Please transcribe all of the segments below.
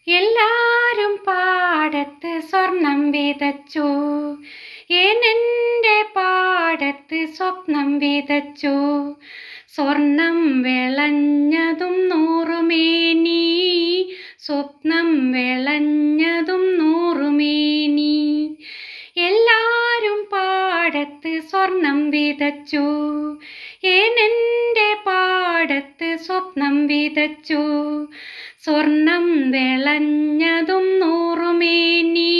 എല്ലാരും പാടത്ത് സ്വർണം വിതച്ചു, എന്റെ പാടത്ത് സ്വപ്നം വിതച്ചു. സ്വർണം വിളഞ്ഞതും നൂറുമേനി, സ്വപ്നം വിളഞ്ഞതും നൂറുമേനി. എല്ലാരും പാടത്ത് സ്വർണം വിതച്ചു, എന്റെ പാടത്ത് സ്വപ്നം വിതച്ചു. സ്വർണം വിളഞ്ഞതും നൂറുമേനി,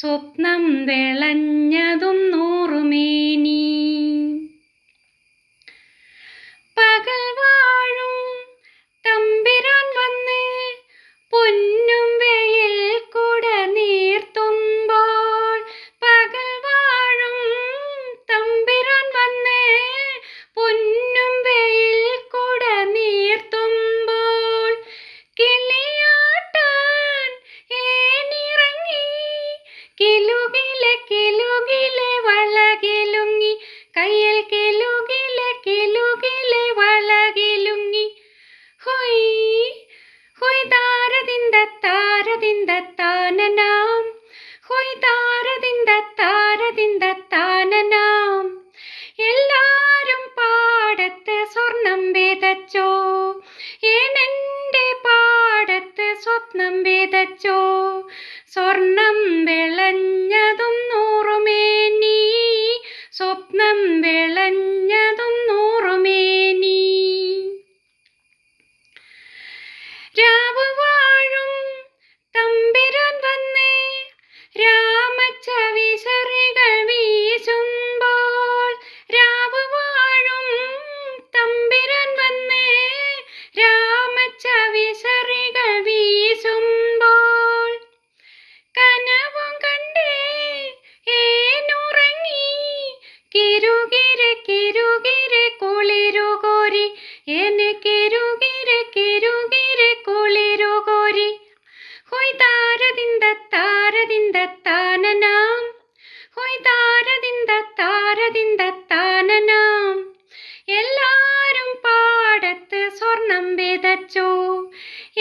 സ്വപ്നം വിളഞ്ഞതും നൂറുമേനി. പകൽ വാഴും തമ്പിരാൻ വന്ന് പൊന്നും വെയിൽ കുട നീർത്തുമ്പോൾ. പകൽ വാഴും തമ്പിരാൻ വന്ന് പൊന്നും വെയിൽ കുട നീർത്തുമ്പോൾ. കിളിയാട്ടാൻ ഏനിറങ്ങി, കിലുകിലെ കിലുകിലെ വളകിലുങ്ങി, കയ്യിൽ കിലുകിലെ കിലുകിലെ വളകിലുങ്ങി. ഹൊയ് ഹൊയ് താരതിന്ത താരതിന്ത താനനാം, ഹൊയ് താരതിന്ത താരതിന്ത താനനാം. എല്ലാരും പാടത്ത് സ്വർണം വിതച്ചോ, എന്റെ പാടത്ത് സ്വപ്നം വിതച്ചോ. സ്വർണം വിളഞ്ഞതും നൂറുമേനി, സ്വപ്നം വിളഞ്ഞതും നൂറുമേനി. രാവ് വാഴും തമ്പിരാൻ വന്ന് രാമച്ചവിസറികൾ വീശുമ്പോൾ. രാവ് വാഴും തമ്പിരാൻ വന്ന് രാമച്ചവിസറികൾ വീശുമ്പോൾ. കനവും കണ്ടേ ഏനുറങ്ങി, കിരുകിരെ കിരുകിരെ കുളിരുകോരി, എന്നെ കിരുകിരെ കിരുകിരെ കുളിരുകോരി. ഹൊയ് താരതിന്ത താരതിന്ത താനനാം, ഹൊയ് താരതിന്ത താരതിന്ത താനനാം. എല്ലാരും പാടത്ത് സ്വർണം വിതച്ചു,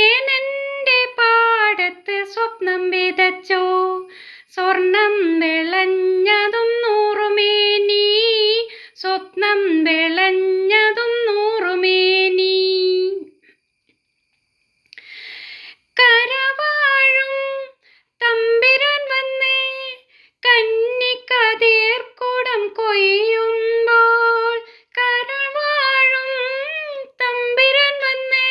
എന്റെ പാടത്ത് സ്വപ്നം വിതച്ചു. സ്വർണം വിളഞ്ഞതും നൂറുമേനി, സ്വപ്നം വിളഞ്ഞതും നൂറുമേനി. കരവാഴും തമ്പിരാൻ വന്ന് കന്നിക്കതിർക്കുടം കൊയ്യുമ്പോൾ. കരവാഴും തമ്പിരാൻ വന്ന്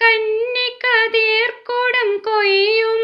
കന്നിക്കതിർക്കുടം കൊയ്യും